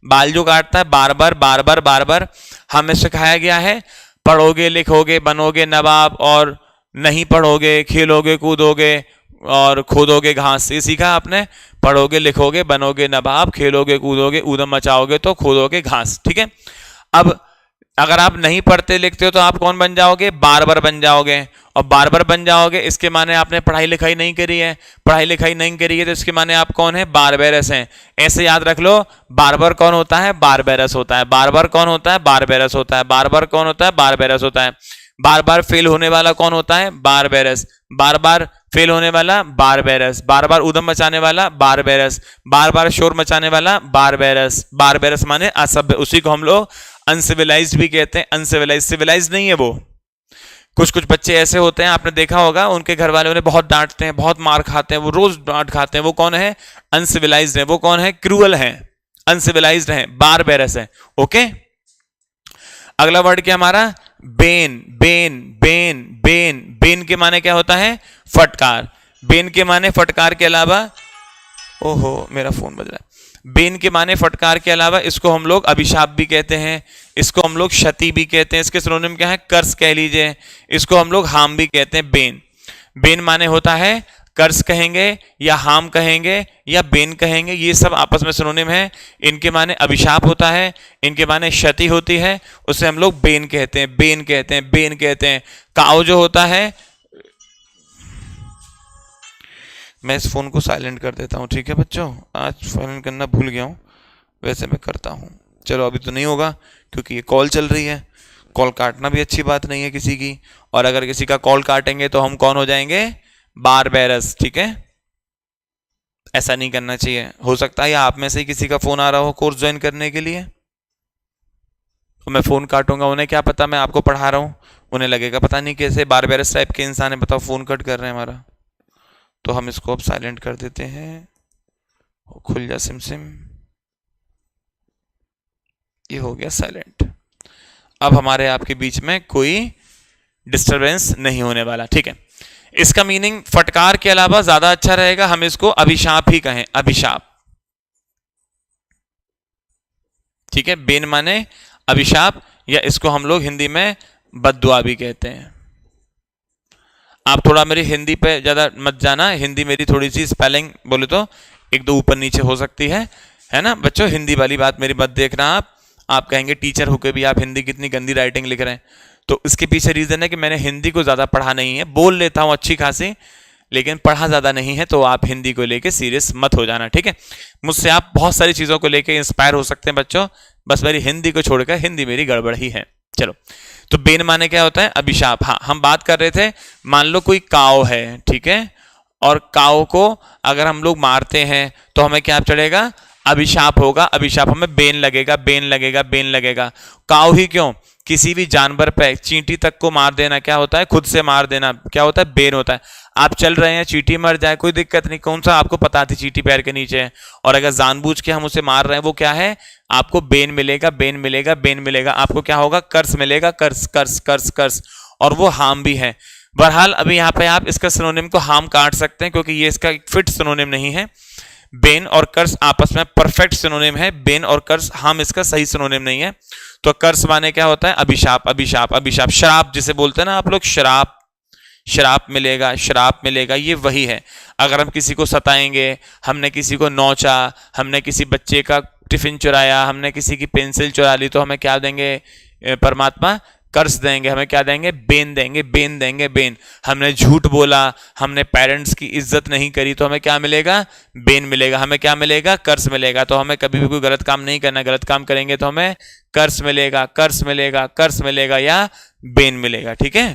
बाल जो काटता है, बारबर, बारबर, बारबर। हमें सिखाया गया है पढ़ोगे लिखोगे बनोगे नवाब, और नहीं पढ़ोगे खेलोगे कूदोगे और खोदोगे घास। ये सीखा आपने? पढ़ोगे लिखोगे बनोगे नवाब, खेलोगे कूदोगे ऊधम मचाओगे तो खोदोगे घास। ठीक है, अब अगर आप नहीं पढ़ते लिखते हो तो आप कौन बन जाओगे? बार्बर बन जाओगे। और बार्बर बन जाओगे इसके माने आपने पढ़ाई लिखाई नहीं करी है। पढ़ाई लिखाई नहीं करी है तो इसके माने आप कौन है? बारबेरस हैं। ऐसे याद रख लो, बार्बर कौन होता है? बारबेरस होता है। बार्बर कौन होता है? बारबेरस होता है। बार्बर कौन होता है? बारबेरस होता है। बार बार फेल होने वाला कौन होता है? बारबेरस। बार बार फेल होने वाला बारबेरस। बार बार उधम मचाने वाला बारबेरस। बार बार शोर मचाने वाला बारबेरस। बारबेरस माने असभ्य, उसी को हम लोग अनसिविलाइज्ड भी कहते हैं। अनसिविलाइज, सिविलाइज नहीं है वो। कुछ कुछ बच्चे ऐसे होते हैं, आपने देखा होगा, उनके घर वाले उन्हें बहुत डांटते हैं, बहुत मार खाते हैं, वो रोज डांट खाते हैं। वो कौन है? अनसिविलाइज्ड है। वो कौन है? क्रूअल है, अनसिविलाइज्ड है, बारबेरस है। ओके, अगला वर्ड क्या हमारा? Ben. Ben Ben Ben Ben के माने क्या होता है? फटकार। बेन के माने फटकार के अलावा, ओहो मेरा फोन बज रहा है। बेन के माने फटकार के अलावा इसको हम लोग अभिशाप भी कहते हैं, इसको हम लोग क्षति भी कहते हैं। इसके सिनोनिम क्या है? कर्स कह लीजिए। इसको हम लोग हार्म भी कहते हैं। बेन, बेन माने होता है कर्स कहेंगे या हार्म कहेंगे या बेन कहेंगे, ये सब आपस में सिनोनिम है। इनके माने अभिशाप होता है, इनके माने क्षति होती है, उसे हम लोग बेन कहते हैं। बेन कहते हैं, बेन कहते हैं। काव जो होता है, मैं इस फोन को साइलेंट कर देता हूं, ठीक है बच्चों? आज साइलेंट करना भूल गया हूं, वैसे मैं करता हूं। चलो अभी तो नहीं होगा क्योंकि ये कॉल चल रही है। कॉल काटना भी अच्छी बात नहीं है किसी की, और अगर किसी का कॉल काटेंगे तो हम कौन हो जाएंगे? बारबेरस। ठीक है, ऐसा नहीं करना चाहिए। हो सकता है या आप में से ही किसी का फोन आ रहा हो कोर्स ज्वाइन करने के लिए, तो मैं फोन काटूंगा, उन्हें क्या पता मैं आपको पढ़ा रहा हूं, उन्हें लगेगा पता नहीं कैसे बारबेरस टाइप के इंसान है, बताओ फोन कट कर रहे हैं हमारा। तो हम इसको अब साइलेंट कर देते हैं। खुल जा सिम सिम, ये हो गया साइलेंट। अब हमारे आपके बीच में कोई डिस्टरबेंस नहीं होने वाला, ठीक है। इसका मीनिंग फटकार के अलावा ज्यादा अच्छा रहेगा, हम इसको अभिशाप ही कहें, अभिशाप। ठीक है, बेन माने अभिशाप, या इसको हम लोग हिंदी में बद्दुआ भी कहते हैं। आप थोड़ा मेरी हिंदी पे ज्यादा मत जाना, हिंदी मेरी थोड़ी सी स्पेलिंग बोले तो एक दो ऊपर नीचे हो सकती है ना बच्चों? हिंदी वाली बात मेरी मत देखना आप कहेंगे टीचर होकर भी आप हिंदी कितनी गंदी राइटिंग लिख रहे हैं। तो इसके पीछे रीजन है कि मैंने हिंदी को ज्यादा पढ़ा नहीं है, बोल लेता हूं अच्छी खासी, लेकिन पढ़ा ज्यादा नहीं है। तो आप हिंदी को लेके सीरियस मत हो जाना, ठीक है? मुझसे आप बहुत सारी चीजों को लेके इंस्पायर हो सकते हैं बच्चों, बस मेरी हिंदी को छोड़कर, हिंदी मेरी गड़बड़ ही है। चलो, तो बेन माने क्या होता है? अभिशाप। हाँ, हम बात कर रहे थे, मान लो कोई काव है, ठीक है, और काव को अगर हम लोग मारते हैं तो हमें क्या चढ़ेगा? अभिशाप होगा। अभिशाप, हमें बेन लगेगा, बेन लगेगा, बेन लगेगा। काव ही क्यों, किसी भी जानवर पे, चींटी तक को मार देना क्या होता है? खुद से मार देना क्या होता है? बेन होता है। आप चल रहे हैं, चींटी मर जाए कोई दिक्कत नहीं, कौन सा आपको पता थी चींटी पैर के नीचे है, और अगर जानबूझ के हम उसे मार रहे हैं वो क्या है? आपको बेन मिलेगा, बेन मिलेगा, बेन मिलेगा। आपको क्या होगा? कर्स मिलेगा, कर्स कर्स कर्स कर्स, और वो हार्म भी है। बहरहाल अभी यहाँ पे आप इसका सिनोनिम को हार्म काट सकते हैं क्योंकि ये इसका फिट सिनोनिम नहीं है। बेन और कर्स आपस में परफेक्ट सिनोनिम है, बेन और कर्स हार्म इसका सही सिनोनिम नहीं है। तो कर्स माने क्या होता है? अभिशाप, अभिशाप, अभिशाप। शराब जिसे बोलते हैं ना आप लोग, शराब, शराब मिलेगा, शराब मिलेगा, ये वही है। अगर हम किसी को सताएंगे, हमने किसी को नोचा, हमने किसी बच्चे का टिफिन चुराया, हमने किसी की पेंसिल चुरा ली, तो हमें क्या देंगे परमात्मा? कर्स देंगे। हमें क्या देंगे? बेन देंगे, बेन देंगे, बेन। हमने झूठ बोला, हमने पेरेंट्स की इज्जत नहीं करी, तो हमें क्या मिलेगा? बेन मिलेगा। हमें क्या मिलेगा? कर्स मिलेगा। तो हमें कभी भी कोई गलत काम नहीं करना, गलत काम करेंगे तो हमें कर्स मिलेगा, कर्स मिलेगा, कर्स मिलेगा या बेन मिलेगा, ठीक है।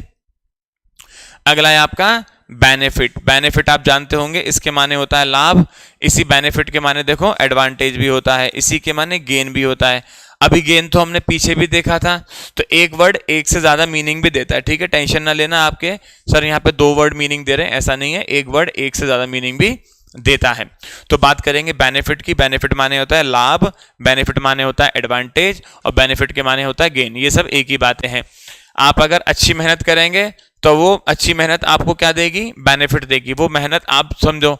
अगला है आपका बेनिफिट। बेनिफिट आप जानते होंगे, इसके माने होता है लाभ। इसी बेनिफिट के माने देखो एडवांटेज भी होता है, इसी के माने गेन भी होता है। अभी गेन तो हमने पीछे भी देखा था। तो एक वर्ड एक से ज्यादा मीनिंग भी देता है, ठीक है, टेंशन ना लेना आपके सर यहाँ पे 2 वर्ड मीनिंग दे रहे हैं, ऐसा नहीं है, एक वर्ड एक से ज्यादा मीनिंग भी देता है। तो बात करेंगे बेनिफिट की। बेनिफिट माने होता है लाभ, बेनिफिट माने होता है एडवांटेज, और बेनिफिट के माने होता है गेन। ये सब एक ही बातें हैं। आप अगर अच्छी मेहनत करेंगे तो वो अच्छी मेहनत आपको क्या देगी? बेनिफिट देगी। वो मेहनत आप समझो,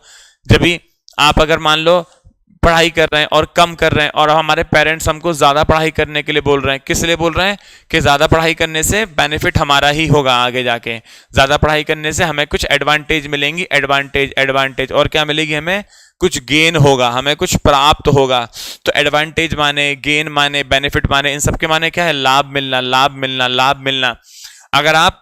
जब भी आप अगर मान लो पढ़ाई कर रहे हैं और कम कर रहे हैं, और हमारे पेरेंट्स हमको ज्यादा पढ़ाई करने के लिए बोल रहे हैं, किस लिए बोल रहे हैं? कि ज्यादा पढ़ाई करने से बेनिफिट हमारा ही होगा आगे जाके, ज्यादा पढ़ाई करने से हमें कुछ एडवांटेज मिलेंगी, एडवांटेज, एडवांटेज, और क्या मिलेगी हमें? कुछ गेन होगा, हमें कुछ प्राप्त होगा। तो एडवांटेज माने, गेन माने, बेनिफिट माने, इन सब के माने क्या है? लाभ मिलना, लाभ मिलना, लाभ मिलना। अगर आप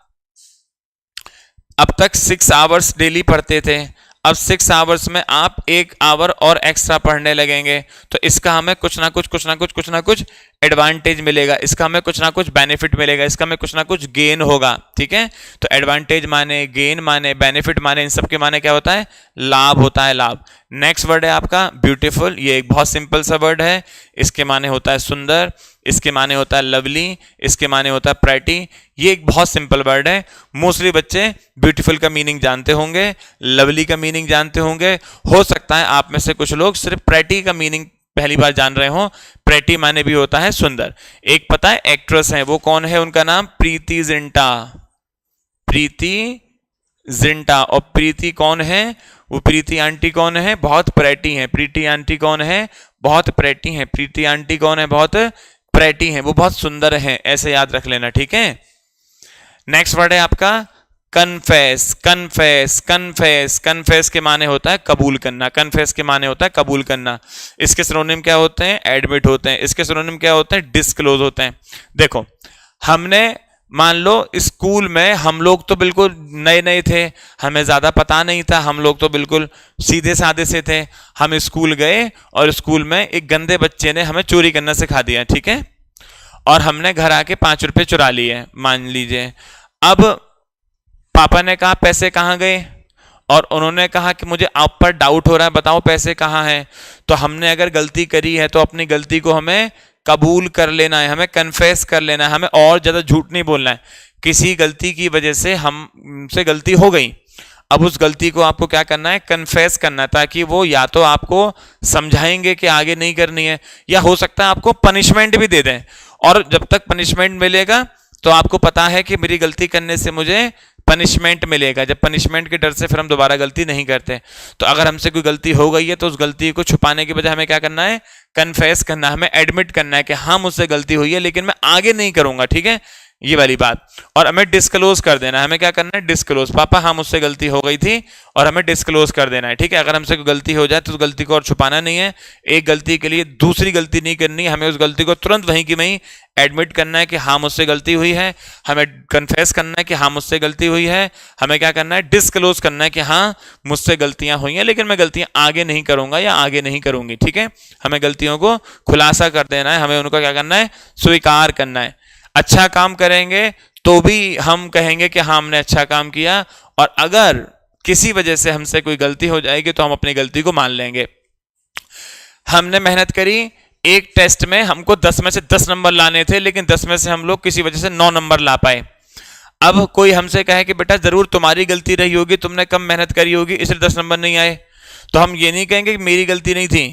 अब तक 6 आवर्स डेली पढ़ते थे, अब 6 आवर्स में आप 1 आवर और एक्स्ट्रा पढ़ने लगेंगे, तो इसका हमें कुछ ना कुछ एडवांटेज मिलेगा, इसका हमें कुछ ना कुछ बेनिफिट मिलेगा, इसका हमें कुछ ना कुछ गेन होगा। ठीक है, तो एडवांटेज माने, गेन माने, बेनिफिट माने, इन सब के माने क्या होता है? लाभ होता है, लाभ। नेक्स्ट वर्ड है आपका ब्यूटीफुल। ये एक बहुत सिंपल सा वर्ड है। इसके माने होता है सुंदर, इसके माने होता है लवली, इसके माने होता है प्रेटी। ये एक बहुत सिंपल वर्ड है। मोस्टली बच्चे ब्यूटीफुल का मीनिंग जानते होंगे, लवली का मीनिंग जानते होंगे। हो सकता है आप में से कुछ लोग सिर्फ प्रेटी का मीनिंग पहली बार जान रहे हो। प्रेटी माने भी होता है सुंदर। एक पता है एक्ट्रेस है, वो कौन है? उनका नाम प्रीति जिंटा। प्रीति जिंटा। और प्रीति कौन है? वो प्रीति आंटी कौन है? बहुत प्रेटी है। प्रीति आंटी कौन है? बहुत प्रेटी है। प्रीति आंटी कौन है? बहुत प्रेटी है, वो बहुत सुंदर है। ऐसे याद रख लेना, ठीक है। नेक्स्ट वर्ड है आपका कन्फेस। कन्फेस, कन्फेस, कन्फेस के माने होता है कबूल करना। कन्फेस के माने होता है कबूल करना। इसके सिनोनिम क्या होते हैं? एडमिट होते हैं। इसके सिनोनिम क्या होते हैं? डिस्क्लोज होते हैं। देखो, हमने मान लो स्कूल में हम लोग तो बिल्कुल नए नए थे, हमें ज्यादा पता नहीं था, हम लोग तो बिल्कुल सीधे साधे से थे। हम स्कूल गए और स्कूल में एक गंदे बच्चे ने हमें चोरी करना सिखा दिया, ठीक है, और हमने घर आके 5 रुपए चुरा लिए मान लीजिए। अब पापा ने कहा पैसे कहाँ गए, और उन्होंने कहा कि मुझे आप पर डाउट हो रहा है, बताओ पैसे कहाँ हैं। तो हमने अगर गलती करी है तो अपनी गलती को हमें कबूल कर लेना है, हमें कन्फेस कर लेना है, हमें और ज्यादा झूठ नहीं बोलना है। किसी गलती की वजह से हमसे गलती हो गई, अब उस गलती को आपको क्या करना है? कन्फेस करना है, ताकि वो या तो आपको समझाएंगे कि आगे नहीं करनी है, या हो सकता है आपको पनिशमेंट भी दे दें। और जब तक पनिशमेंट मिलेगा तो आपको पता है कि मेरी गलती करने से मुझे पनिशमेंट मिलेगा। जब पनिशमेंट के डर से फिर हम दोबारा गलती नहीं करते। तो अगर हमसे कोई गलती हो गई है तो उस गलती को छुपाने के बजाय हमें क्या करना है? कन्फेस करना है, हमें एडमिट करना है कि हाँ मुझसे गलती हुई है, लेकिन मैं आगे नहीं करूंगा, ठीक है, ये वाली बात। और हमें डिस्क्लोज कर देना है, हमें क्या करना है? डिस्क्लोज। पापा हाँ मुझसे गलती हो गई थी, और हमें डिस्क्लोज कर देना है, ठीक है। अगर हमसे कोई गलती हो जाए तो उस गलती को और छुपाना नहीं है। एक गलती के लिए दूसरी गलती नहीं करनी है, हमें उस गलती को तुरंत वहीं की वहीं एडमिट करना है कि हाँ मुझसे गलती हुई है, हमें कन्फेस करना है कि हाँ मुझसे गलती हुई है, हमें क्या करना है? डिस्क्लोज करना है कि हाँ मुझसे गलतियां हुई हैं, लेकिन मैं गलतियां आगे नहीं करूंगा या आगे नहीं करूंगी, ठीक है। हमें गलतियों को खुलासा कर देना है, हमें उनका क्या करना है? स्वीकार करना है। अच्छा काम करेंगे तो भी हम कहेंगे कि हाँ हमने अच्छा काम किया, और अगर किसी वजह से हमसे कोई गलती हो जाएगी तो हम अपनी गलती को मान लेंगे। हमने मेहनत करी, एक टेस्ट में हमको 10 में से 10 नंबर लाने थे, लेकिन 10 में से हम लोग किसी वजह से 9 नंबर ला पाए। अब कोई हमसे कहे कि बेटा जरूर तुम्हारी गलती रही होगी, तुमने कम मेहनत करी होगी इसलिए 10 नंबर नहीं आए, तो हम ये नहीं कहेंगे कि मेरी गलती नहीं थी,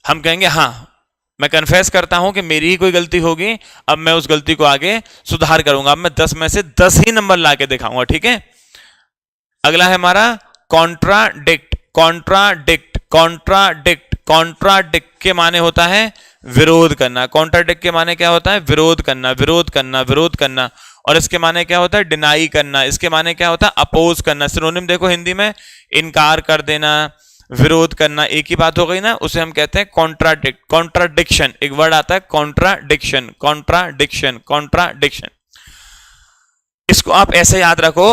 हम कहेंगे हाँ मैं कन्फेस करता हूं कि मेरी ही कोई गलती होगी, अब मैं उस गलती को आगे सुधार करूंगा, अब मैं 10 में से 10 ही नंबर लाके दिखाऊंगा, ठीक है। अगला है हमारा कॉन्ट्राडिक्ट। कॉन्ट्राडिक्ट, कॉन्ट्राडिक्ट, कॉन्ट्राडिक्ट के माने होता है विरोध करना। कॉन्ट्राडिक्ट के माने क्या होता है? विरोध करना, विरोध करना, विरोध करना। और इसके माने क्या होता है? डिनाई करना। इसके माने क्या होता है? अपोज करना। सिनोनिम देखो हिंदी में, इनकार कर देना, विरोध करना, एक ही बात हो गई ना, उसे हम कहते हैं कॉन्ट्राडिक्ट। कॉन्ट्राडिक्शन एक वर्ड आता है, कॉन्ट्राडिक्शन, कॉन्ट्राडिक्शन, कॉन्ट्राडिक्शन। इसको आप ऐसे याद रखो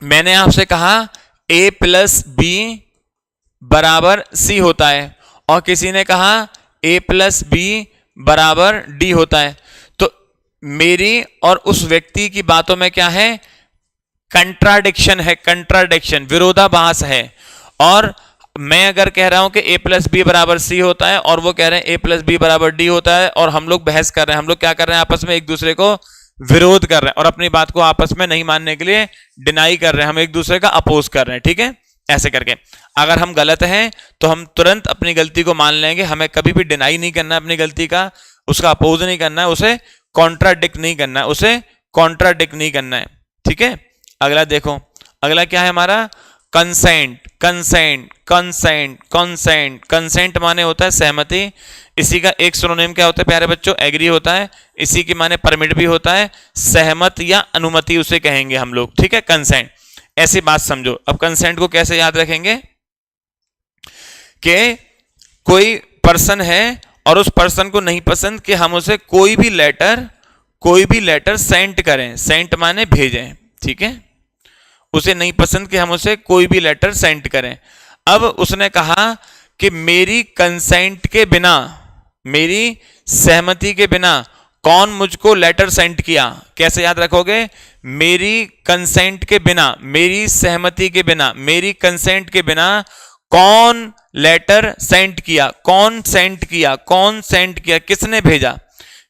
मैंने आपसे कहा a प्लस बी बराबर सी होता है, और किसी ने कहा a प्लस बी बराबर डी होता है, तो मेरी और उस व्यक्ति की बातों में क्या है? कंट्राडिक्शन है, कंट्राडिक्शन, विरोधाभास है। और मैं अगर कह रहा हूं कि a प्लस बी बराबर सी होता है, और वो कह रहे हैं a प्लस बी बराबर डी होता है, और हम लोग बहस कर रहे हैं, हम लोग क्या कर रहे हैं? आपस में एक दूसरे को विरोध कर रहे हैं, और अपनी बात को आपस में नहीं मानने के लिए डिनाई कर रहे हैं, हम एक दूसरे का अपोज कर रहे हैं, ठीक है। ऐसे करके अगर हम गलत हैं तो हम तुरंत अपनी गलती को मान लेंगे, हमें कभी भी डिनाई नहीं करना है अपनी गलती का, उसका अपोज नहीं करना है, उसे कॉन्ट्राडिक्ट नहीं करना है, उसे कॉन्ट्राडिक्ट नहीं करना है, ठीक है। अगला देखो, अगला क्या है हमारा? Consent. Consent, consent, consent, consent माने होता है सहमति। इसी का एक सिनोनिम क्या होता है प्यारे बच्चों? एग्री होता है। इसी के माने परमिट भी होता है, सहमत या अनुमति उसे कहेंगे हम लोग, ठीक है, कंसेंट। ऐसी बात समझो। अब कंसेंट को कैसे याद रखेंगे कि कोई पर्सन है और उस पर्सन को नहीं पसंद कि हम उसे कोई भी लेटर सेंड करें, सेंड माने भेजें, ठीक है, उसे नहीं पसंद कि हम उसे कोई भी लेटर सेंड करें। अब उसने कहा कि मेरी कंसेंट के बिना, मेरी सहमति के बिना कौन मुझको लेटर सेंड किया, कैसे याद रखोगे, मेरी कंसेंट के बिना, मेरी सहमति के बिना, मेरी कंसेंट के बिना कौन लेटर सेंड किया, कौन सेंड किया, कौन सेंड किया, किसने भेजा,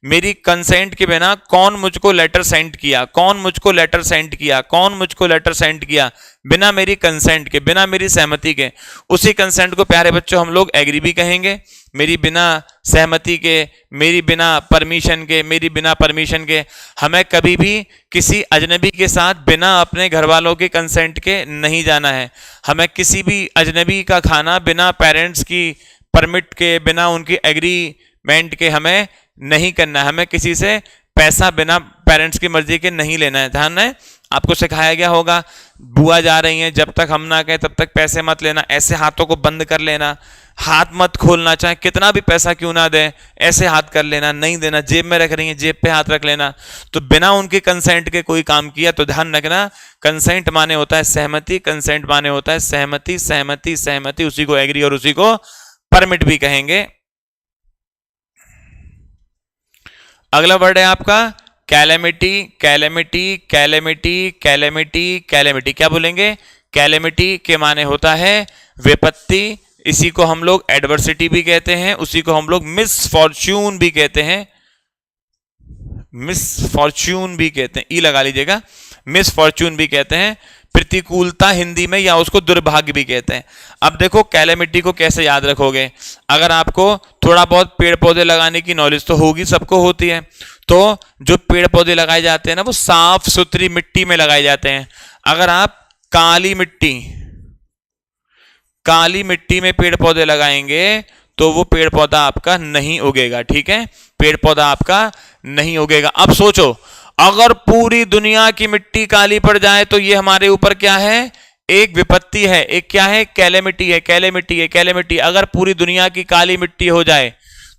मेरी कंसेंट के बिना कौन मुझको लेटर सेंड किया, कौन मुझको लेटर सेंड किया, कौन मुझको लेटर सेंड किया, बिना मेरी कंसेंट के, बिना मेरी सहमति के। उसी कंसेंट को प्यारे बच्चों हम लोग एग्री भी कहेंगे, मेरी बिना सहमति के, मेरी बिना परमिशन के, मेरी बिना परमिशन के। हमें कभी भी किसी अजनबी के साथ बिना अपने घर वालों के कंसेंट के नहीं जाना है। हमें किसी भी अजनबी का खाना बिना पेरेंट्स की परमिट के, बिना उनकी एग्रीमेंट के हमें नहीं करना है। हमें किसी से पैसा बिना पेरेंट्स की मर्जी के नहीं लेना है। ध्यान है, आपको सिखाया गया होगा, बुआ जा रही हैं, जब तक हम ना कहें तब तक पैसे मत लेना, ऐसे हाथों को बंद कर लेना, हाथ मत खोलना, चाहे कितना भी पैसा क्यों ना दे, ऐसे हाथ कर लेना, नहीं देना, जेब में रख रही है जेब पे हाथ रख लेना। तो बिना उनके कंसेंट के कोई काम किया तो ध्यान रखना, कंसेंट माने होता है सहमति, कंसेंट माने होता है सहमति, सहमति सहमति, उसी को एग्री और उसी को परमिट भी कहेंगे। अगला वर्ड है आपका calamity, calamity, calamity, calamity, calamity. क्या बोलेंगे, कैलेमिटी के माने होता है विपत्ति, इसी को हम लोग एडवर्सिटी भी कहते हैं, उसी को हम लोग मिसफॉर्च्यून भी कहते हैं, मिसफॉर्च्यून भी कहते हैं, ई लगा लीजिएगा, मिसफॉर्च्यून भी कहते हैं, प्रतिकूलता हिंदी में, या उसको दुर्भाग्य भी कहते हैं। अब देखो कैलेमिटी को कैसे याद रखोगे, अगर आपको थोड़ा बहुत पेड़ पौधे लगाने की नॉलेज तो होगी, सबको होती है, तो जो पेड़ पौधे लगाए जाते हैं ना वो साफ सुथरी मिट्टी में लगाए जाते हैं। अगर आप काली मिट्टी में पेड़ पौधे लगाएंगे तो वो पेड़ पौधा आपका नहीं उगेगा, ठीक है, पेड़ पौधा आपका नहीं उगेगा। अब सोचो, अगर पूरी दुनिया की मिट्टी काली पड़ जाए तो ये हमारे ऊपर क्या है, एक विपत्ति है, एक क्या है, कैलेमिटी है, कैलेमिटी है, कैलेमिटी। अगर पूरी दुनिया की काली मिट्टी हो जाए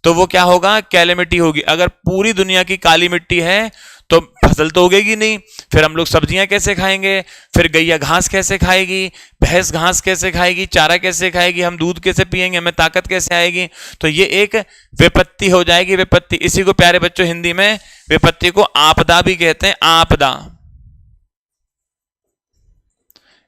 तो वो क्या होगा, कैलेमिटी होगी। अगर पूरी दुनिया की काली मिट्टी है तो फसल तो उगेगी नहीं, फिर हम लोग सब्जियां कैसे खाएंगे, फिर गैया घास कैसे खाएगी, भैंस घास कैसे खाएगी, चारा कैसे खाएगी, हम दूध कैसे पिएंगे, हमें ताकत कैसे आएगी। तो ये एक विपत्ति हो जाएगी, विपत्ति। इसी को प्यारे बच्चों हिंदी में विपत्ति को आपदा भी कहते हैं, आपदा।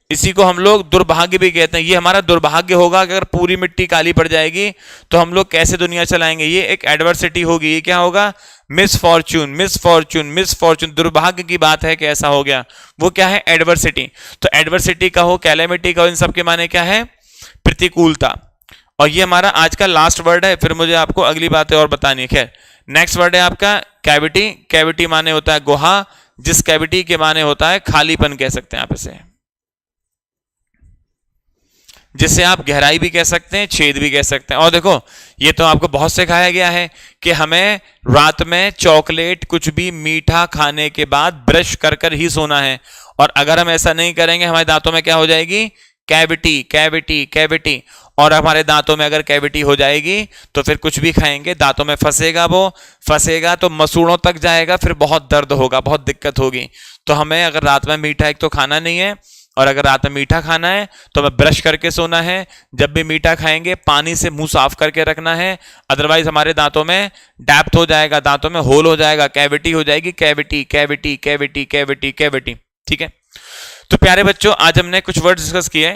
इसी को हम लोग दुर्भाग्य भी कहते हैं। ये हमारा दुर्भाग्य होगा अगर पूरी मिट्टी काली पड़ जाएगी तो हम लोग कैसे दुनिया चलाएंगे, ये एक एडवर्सिटी होगी। ये क्या होगा, मिसफॉर्च्यून, मिसफॉर्च्यून, मिसफॉर्च्यून, दुर्भाग्य की बात है कि ऐसा हो गया, वो क्या है, एडवर्सिटी। तो एडवर्सिटी का हो, कैलेमिटी का हो, इन सब के माने क्या है, प्रतिकूलता। और ये हमारा आज का लास्ट वर्ड है, फिर मुझे आपको अगली बातें और बतानी है। खैर, नेक्स्ट वर्ड है आपका कैविटी। कैविटी माने होता है गुहा, जिस कैविटी के माने होता है खालीपन कह सकते हैं आप इसे, जिसे आप गहराई भी कह सकते हैं, छेद भी कह सकते हैं। और देखो, ये तो आपको बहुत सिखाया गया है कि हमें रात में चॉकलेट कुछ भी मीठा खाने के बाद ब्रश कर कर ही सोना है, और अगर हम ऐसा नहीं करेंगे हमारे दांतों में क्या हो जाएगी, कैविटी, कैविटी, कैविटी। और हमारे दांतों में अगर कैविटी हो जाएगी तो फिर कुछ भी खाएंगे दांतों में फंसेगा, वो फंसेगा तो मसूड़ों तक जाएगा, फिर बहुत दर्द होगा, बहुत दिक्कत होगी। तो हमें अगर रात में मीठा एक तो खाना नहीं है, और अगर रात में मीठा खाना है तो हमें ब्रश करके सोना है। जब भी मीठा खाएंगे पानी से मुंह साफ करके रखना है, अदरवाइज हमारे दांतों में डेप्थ हो जाएगा, दांतों में होल हो जाएगा, कैविटी हो जाएगी, cavity, cavity, cavity, cavity, cavity. ठीक है, तो प्यारे बच्चों आज हमने कुछ वर्ड डिस्कस किए।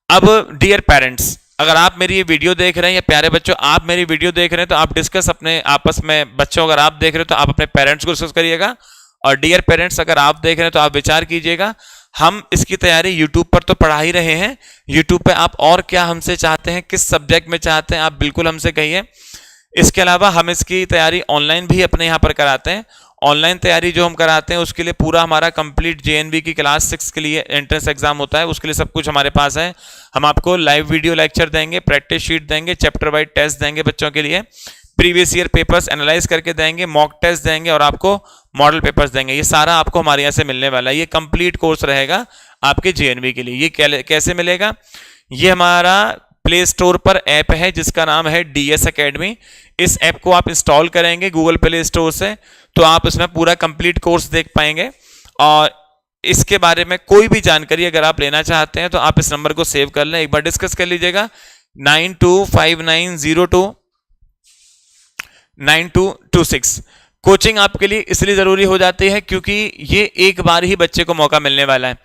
अब डियर पेरेंट्स, अगर आप मेरी ये वीडियो देख रहे हैं, या प्यारे बच्चों आप मेरी वीडियो देख रहे हैं, तो आप डिस्कस अपने आपस में, बच्चों अगर आप देख रहे हो तो आप अपने पेरेंट्स को डिस्कस करिएगा, और डियर पेरेंट्स अगर आप देख रहे हैं तो आप विचार कीजिएगा। हम इसकी तैयारी यूट्यूब पर तो पढ़ा ही रहे हैं, यूट्यूब पे आप और क्या हमसे चाहते हैं, किस सब्जेक्ट में चाहते हैं, आप बिल्कुल हमसे कहिए। इसके अलावा हम इसकी तैयारी ऑनलाइन भी अपने यहाँ पर कराते हैं। ऑनलाइन तैयारी जो हम कराते हैं उसके लिए पूरा हमारा कंप्लीट JNV की क्लास 6 के लिए एंट्रेंस एग्जाम होता है, उसके लिए सब कुछ हमारे पास है। हम आपको लाइव वीडियो लेक्चर देंगे, प्रैक्टिस शीट देंगे, चैप्टर वाइज टेस्ट देंगे बच्चों के लिए, प्रीवियस ईयर पेपर्स एनालाइज करके देंगे, मॉक टेस्ट देंगे, और आपको मॉडल पेपर्स देंगे। ये सारा आपको हमारे यहाँ से मिलने वाला है। ये कंप्लीट कोर्स रहेगा, आपके जेएनवी के लिए। ये कैसे मिलेगा? ये हमारा प्ले स्टोर पर ऐप है जिसका नाम है DS Academy। इस ऐप को आप इंस्टॉल करेंगे गूगल प्ले स्टोर से तो आप इसमें पूरा कंप्लीट कोर्स देख पाएंगे। और इसके बारे में कोई भी जानकारी अगर आप लेना चाहते हैं तो आप इस नंबर को सेव कर लें, एक बार डिस्कस कर लीजिएगा, 9259029226। कोचिंग आपके लिए इसलिए जरूरी हो जाती है क्योंकि ये एक बार ही बच्चे को मौका मिलने वाला है,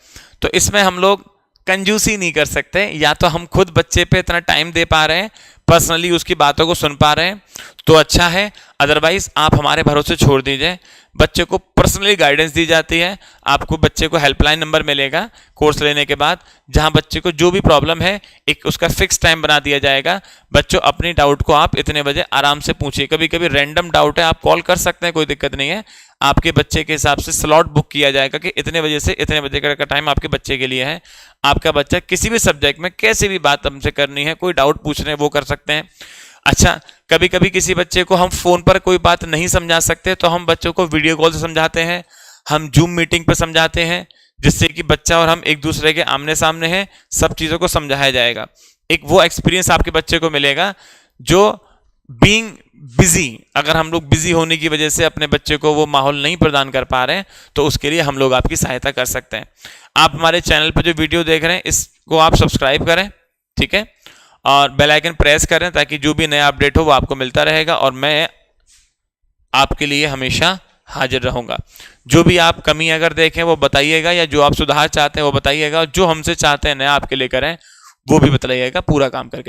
तो इसमें हम लोग कंजूसी नहीं कर सकते। या तो हम खुद बच्चे पे इतना टाइम दे पा रहे हैं, पर्सनली उसकी बातों को सुन पा रहे हैं तो अच्छा है, अदरवाइज आप हमारे भरोसे छोड़ दीजिए। बच्चे को पर्सनली गाइडेंस दी जाती है, आपको बच्चे को हेल्पलाइन नंबर मिलेगा कोर्स लेने के बाद, जहां बच्चे को जो भी प्रॉब्लम है एक उसका फिक्स टाइम बना दिया जाएगा। बच्चों अपनी डाउट को आप इतने बजे आराम से पूछिए, कभी कभी रैंडम डाउट है आप कॉल कर सकते हैं, कोई दिक्कत नहीं है। आपके बच्चे के हिसाब से स्लॉट बुक किया जाएगा कि इतने बजे से इतने बजे का टाइम आपके बच्चे के लिए है। आपका बच्चा किसी भी सब्जेक्ट में कैसी भी बात हमसे करनी है, कोई डाउट पूछने वो कर सकते हैं। अच्छा, कभी कभी किसी बच्चे को हम फोन पर कोई बात नहीं समझा सकते तो हम बच्चों को वीडियो कॉल से समझाते हैं, हम जूम मीटिंग पर समझाते हैं, जिससे कि बच्चा और हम एक दूसरे के आमने सामने हैं, सब चीजों को समझाया जाएगा। एक वो एक्सपीरियंस आपके बच्चे को मिलेगा जो बीइंग बिजी, अगर हम लोग बिजी होने की वजह से अपने बच्चे को वो माहौल नहीं प्रदान कर पा रहे हैं तो उसके लिए हम लोग आपकी सहायता कर सकते हैं। आप हमारे चैनल पर जो वीडियो देख रहे हैं इसको आप सब्सक्राइब करें, ठीक है, और बेल आइकन प्रेस करें ताकि जो भी नया अपडेट हो वो आपको मिलता रहेगा और मैं आपके लिए हमेशा हाजिर रहूंगा। जो भी आप कमी अगर देखें वो बताइएगा, या जो आप सुधार चाहते हैं वो बताइएगा, और जो हमसे चाहते हैं नया आपके लिए करें वो भी बताइएगा, पूरा काम करके